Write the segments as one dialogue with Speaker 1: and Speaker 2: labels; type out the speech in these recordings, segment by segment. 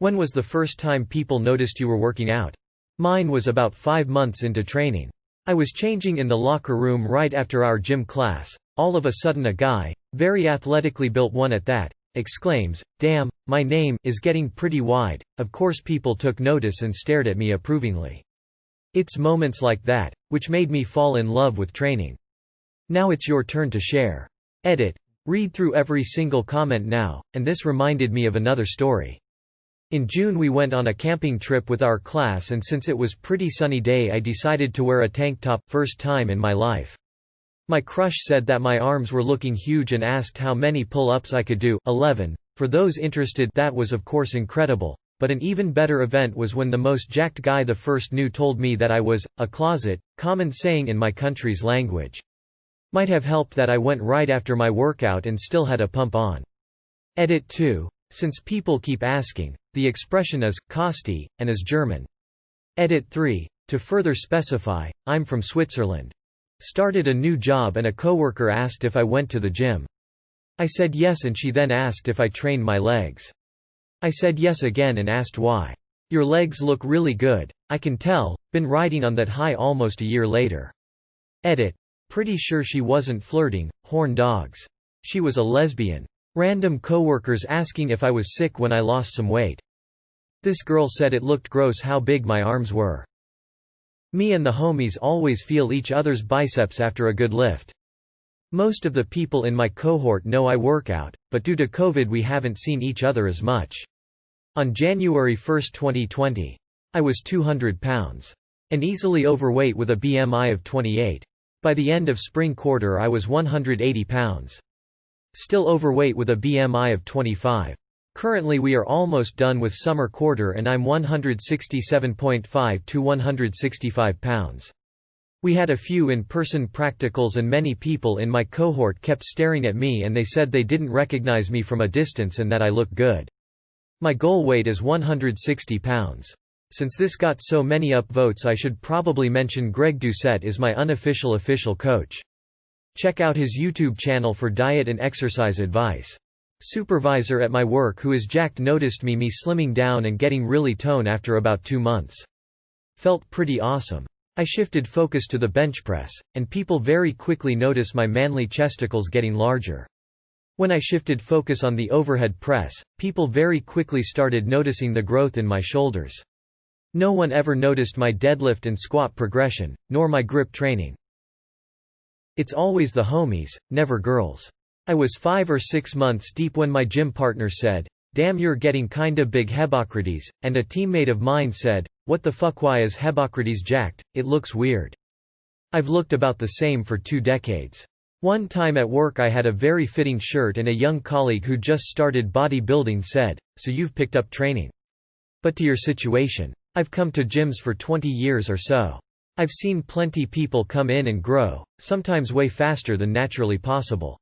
Speaker 1: When was the first time people noticed you were working out? Mine was about 5 months into training. I was changing in the locker room right after our gym class. All of a sudden a guy, very athletically built one at that, exclaims, "Damn, my name is getting pretty wide." Of course people took notice and stared at me approvingly. It's moments like that, which made me fall in love with training. Now it's your turn to share. Edit. Read through every single comment now, and this reminded me of another story. In June we went on a camping trip with our class, and since it was pretty sunny day I decided to wear a tank top, first time in my life. My crush said that my arms were looking huge and asked how many pull-ups I could do. 11. For those interested, that was of course incredible, but an even better event was when the most jacked guy the first knew told me that I was a closet, common saying in my country's language. Might have helped that I went right after my workout and still had a pump on. Edit 2. Since people keep asking, the expression is Kosti, and is German. Edit 3. To further specify, I'm from Switzerland. Started a new job and a coworker asked if I went to the gym. I said yes, and she then asked if I trained my legs. I said yes again and asked why. Your legs look really good, I can tell, been riding on that high almost a year later. Edit. Pretty sure she wasn't flirting, horn dogs. She was a lesbian. Random coworkers asking if I was sick when I lost some weight. This girl said it looked gross how big my arms were. Me and the homies always feel each other's biceps after a good lift. Most of the people in my cohort know I work out, but due to COVID we haven't seen each other as much. On January 1, 2020, I was 200 pounds. And easily overweight with a BMI of 28. By the end of spring quarter I was 180 pounds. Still overweight with a BMI of 25. Currently we are almost done with summer quarter and I'm 167.5 to 165 pounds. We had a few in-person practicals and many people in my cohort kept staring at me and they said they didn't recognize me from a distance and that I look good. My goal weight is 160 pounds. Since this got so many upvotes I should probably mention Greg Doucette is my unofficial official coach. Check out his YouTube channel for diet and exercise advice. Supervisor at my work who is jacked noticed me slimming down and getting really toned after about 2 months. Felt pretty awesome. I shifted focus to the bench press, and people very quickly noticed my manly chesticles getting larger. When I shifted focus on the overhead press, people very quickly started noticing the growth in my shoulders. No one ever noticed my deadlift and squat progression, nor my grip training. It's always the homies, never girls. I was 5 or 6 months deep when my gym partner said, "Damn, you're getting kinda big Hebocrates," and a teammate of mine said, "What the fuck, why is Hebocrates jacked? It looks weird." I've looked about the same for 2 decades. One time at work I had a very fitting shirt and a young colleague who just started bodybuilding said, "So you've picked up training. But to your situation. I've come to gyms for 20 years or so. I've seen plenty people come in and grow, sometimes way faster than naturally possible.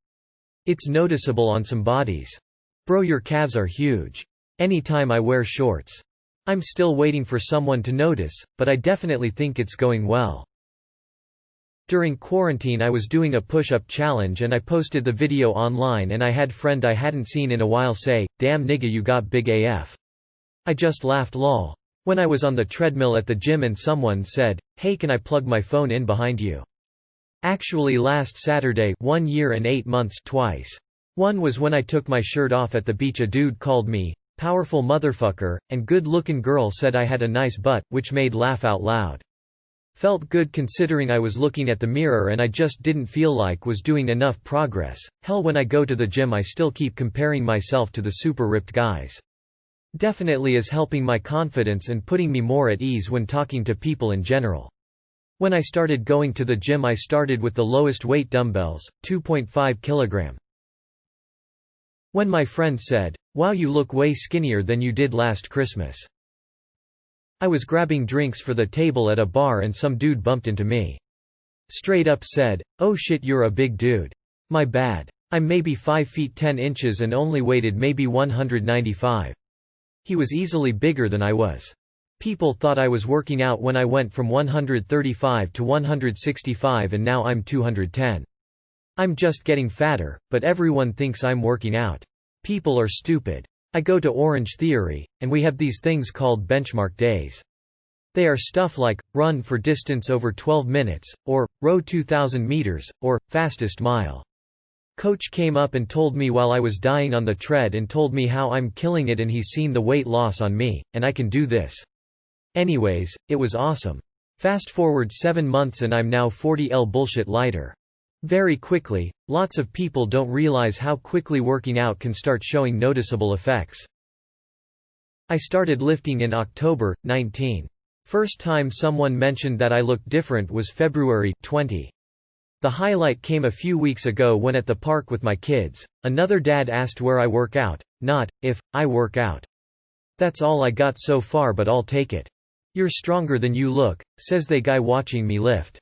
Speaker 1: It's noticeable on some bodies. Bro, your calves are huge. Anytime I wear shorts. I'm still waiting for someone to notice, but I definitely think it's going well." During quarantine I was doing a push-up challenge and I posted the video online and I had friend I hadn't seen in a while say, "Damn nigga, you got big AF." I just laughed lol. When I was on the treadmill at the gym and someone said, "Hey, can I plug my phone in behind you?" Actually last Saturday 1 year and 8 months twice. One was when I took my shirt off at the beach. A dude called me, "Powerful motherfucker," and good-looking girl said I had a nice butt, which made laugh out loud. Felt good considering I was looking at the mirror and I just didn't feel like was doing enough progress. Hell, when I go to the gym I still keep comparing myself to the super ripped guys. Definitely is helping my confidence and putting me more at ease when talking to people in general. When I started going to the gym I started with the lowest weight dumbbells, 2.5 kg. When my friend said, "Wow, you look way skinnier than you did last Christmas." I was grabbing drinks for the table at a bar and some dude bumped into me. Straight up said, "Oh shit, you're a big dude. My bad. I'm maybe 5 feet 10 inches and only weighted maybe 195. He was easily bigger than I was. People thought I was working out when I went from 135 to 165 and now I'm 210. I'm just getting fatter, but everyone thinks I'm working out. People are stupid. I go to Orange Theory, and we have these things called benchmark days. They are stuff like, run for distance over 12 minutes, or, row 2,000 meters, or, fastest mile. Coach came up and told me while I was dying on the tread and told me how I'm killing it and he's seen the weight loss on me, and I can do this. Anyways, it was awesome. Fast forward 7 months and I'm now 40 bullshit lighter. Very quickly, lots of people don't realize how quickly working out can start showing noticeable effects. I started lifting in October, 19. First time someone mentioned that I looked different was February, 20. The highlight came a few weeks ago when at the park with my kids, another dad asked where I work out, not, if, I work out. That's all I got so far but I'll take it. You're stronger than you look, says the guy watching me lift.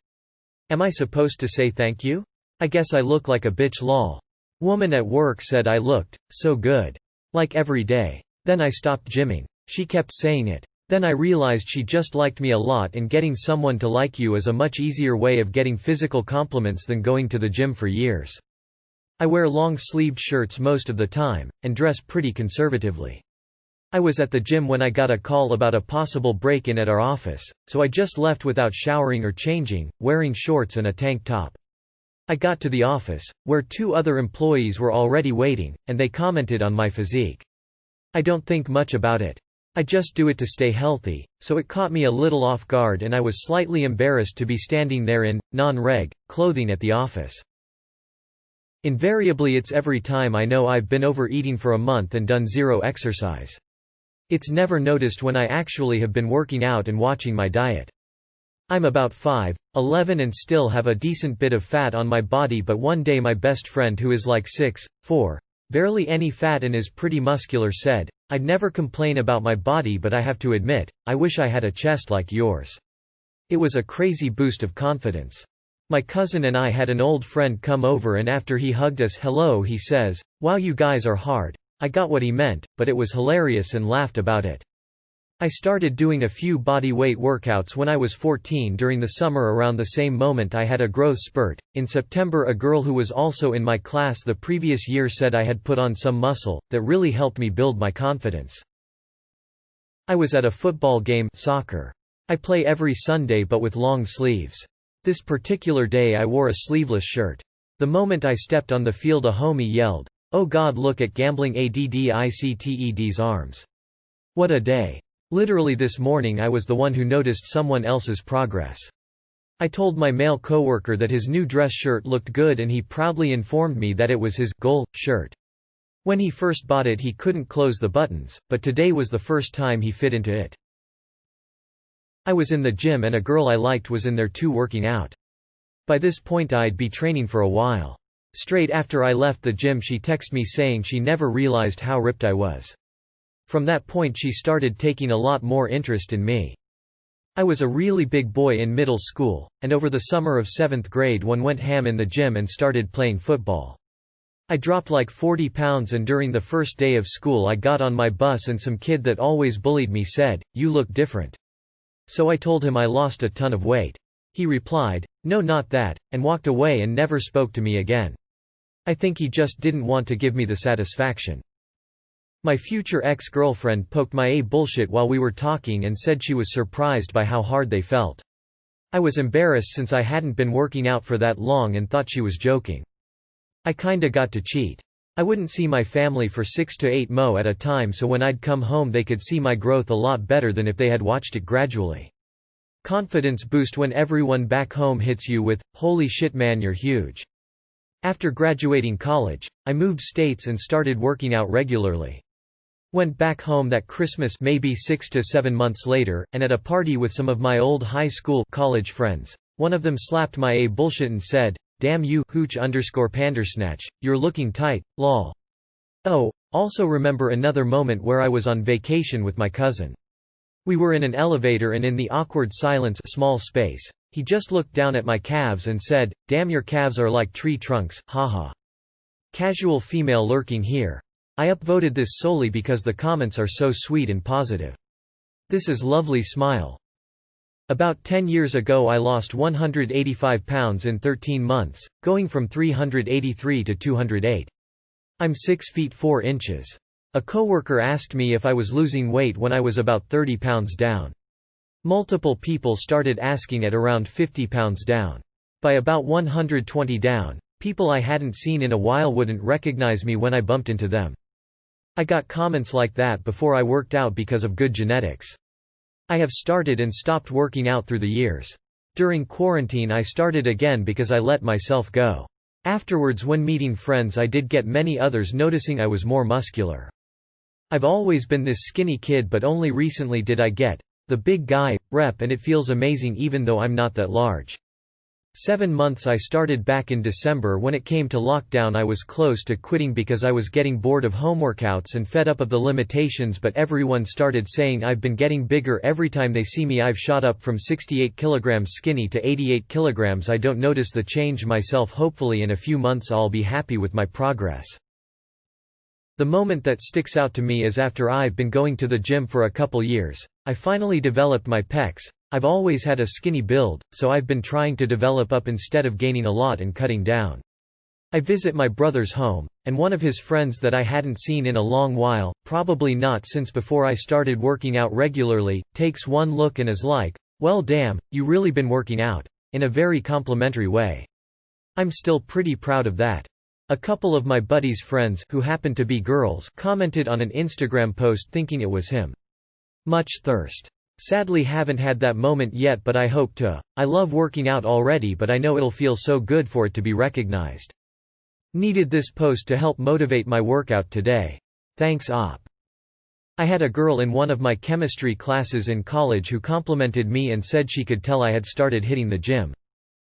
Speaker 1: Am I supposed to say thank you? I guess I look like a bitch lol. Woman at work said I looked so good. Like every day. Then I stopped gymming. She kept saying it. Then I realized she just liked me a lot and getting someone to like you is a much easier way of getting physical compliments than going to the gym for years. I wear long-sleeved shirts most of the time, and dress pretty conservatively. I was at the gym when I got a call about a possible break-in at our office, so I just left without showering or changing, wearing shorts and a tank top. I got to the office, where 2 other employees were already waiting, and they commented on my physique. I don't think much about it. I just do it to stay healthy, so it caught me a little off guard and I was slightly embarrassed to be standing there in non-reg clothing at the office. Invariably it's every time I know I've been overeating for a month and done 0 exercise. It's never noticed when I actually have been working out and watching my diet. I'm about 5'11" and still have a decent bit of fat on my body, but one day my best friend who is like 6'4", barely any fat and is pretty muscular said, "I'd never complain about my body but I have to admit, I wish I had a chest like yours." It was a crazy boost of confidence. My cousin and I had an old friend come over and after he hugged us hello he says, "Wow, you guys are hard." I got what he meant, but it was hilarious and laughed about it. I started doing a few body weight workouts when I was 14 during the summer. Around the same moment I had a growth spurt. In September a girl who was also in my class the previous year said I had put on some muscle, that really helped me build my confidence. I was at a football game soccer. I play every Sunday but with long sleeves. This particular day I wore a sleeveless shirt. The moment I stepped on the field a homie yelled, "Oh God, look at gambling ADDICTED's arms." What a day. Literally this morning I was the one who noticed someone else's progress. I told my male coworker that his new dress shirt looked good and he proudly informed me that it was his goal shirt. When he first bought it he couldn't close the buttons, but today was the first time he fit into it. I was in the gym and a girl I liked was in there too working out. By this point I'd be training for a while. Straight after I left the gym she texted me saying she never realized how ripped I was. From that point she started taking a lot more interest in me. I was a really big boy in middle school, and over the summer of 7th grade one went ham in the gym and started playing football. I dropped like 40 pounds and during the first day of school I got on my bus and some kid that always bullied me said, "You look different." So I told him I lost a ton of weight. He replied, "No, not that," and walked away and never spoke to me again. I think he just didn't want to give me the satisfaction. My future ex-girlfriend poked my bullshit while we were talking and said she was surprised by how hard they felt. I was embarrassed since I hadn't been working out for that long and thought she was joking. I kinda got to cheat. I wouldn't see my family for 6 to 8 mo at a time, so when I'd come home they could see my growth a lot better than if they had watched it gradually. Confidence boost when everyone back home hits you with, "Holy shit man, you're huge." After graduating college, I moved states and started working out regularly. Went back home that Christmas maybe 6 to 7 months later, and at a party with some of my old high school college friends, one of them slapped my bullshit and said, "Damn you, hooch_pandersnatch, you're looking tight, lol." Oh, also remember another moment where I was on vacation with my cousin. We were in an elevator and in the awkward silence small space, he just looked down at my calves and said, "Damn your calves are like tree trunks, haha." Casual female lurking here. I upvoted this solely because the comments are so sweet and positive. This is lovely smile. About 10 years ago I lost 185 pounds in 13 months, going from 383 to 208. I'm 6 feet 4 inches. A coworker asked me if I was losing weight when I was about 30 pounds down. Multiple people started asking at around 50 pounds down. By about 120 down, people I hadn't seen in a while wouldn't recognize me when I bumped into them. I got comments like that before I worked out because of good genetics. I have started and stopped working out through the years. During quarantine I started again because I let myself go. Afterwards, when meeting friends, I did get many others noticing I was more muscular. I've always been this skinny kid, but only recently did I get the big guy rep, and it feels amazing even though I'm not that large. 7 months. I started back in December. When it came to lockdown I was close to quitting because I was getting bored of home workouts and fed up of the limitations, but everyone started saying I've been getting bigger every time they see me. I've shot up from 68 kilograms skinny to 88 kilograms. I don't notice the change myself. Hopefully in a few months I'll be happy with my progress. The moment that sticks out to me is after I've been going to the gym for a couple years, I finally developed my pecs. I've always had a skinny build, so I've been trying to develop up instead of gaining a lot and cutting down. I visit my brother's home, and one of his friends that I hadn't seen in a long while, probably not since before I started working out regularly, takes one look and is like, "Well damn, you really been working out," in a very complimentary way. I'm still pretty proud of that. A couple of my buddy's friends, who happen to be girls, commented on an Instagram post thinking it was him. Much thirst. Sadly haven't had that moment yet, but I hope to. I love working out already, but I know it'll feel so good for it to be recognized. Needed this post to help motivate my workout today. Thanks op. I had a girl in one of my chemistry classes in college who complimented me and said she could tell I had started hitting the gym.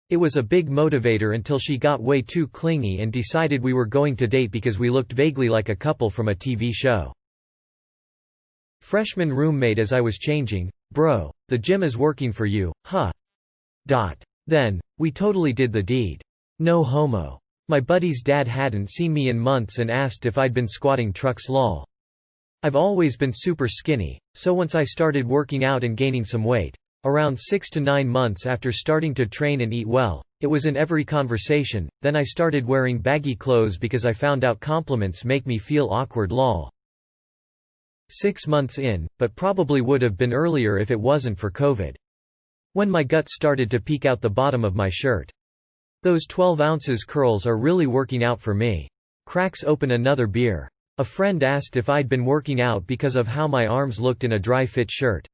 Speaker 1: It was a big motivator until she got way too clingy and decided we were going to date because we looked vaguely like a couple from a TV show. Freshman roommate: as I was changing, "Bro, the gym is working for you, huh? Then, we totally did the deed. No homo." My buddy's dad hadn't seen me in months and asked if I'd been squatting trucks. Lol. I've always been super skinny, so once I started working out and gaining some weight, around 6 to 9 months after starting to train and eat well, it was in every conversation. Then I started wearing baggy clothes because I found out compliments make me feel awkward. Lol. 6 months in, but probably would have been earlier if it wasn't for COVID. When my gut started to peek out the bottom of my shirt. Those 12 ounces curls are really working out for me. Cracks open another beer. A friend asked if I'd been working out because of how my arms looked in a dry fit shirt.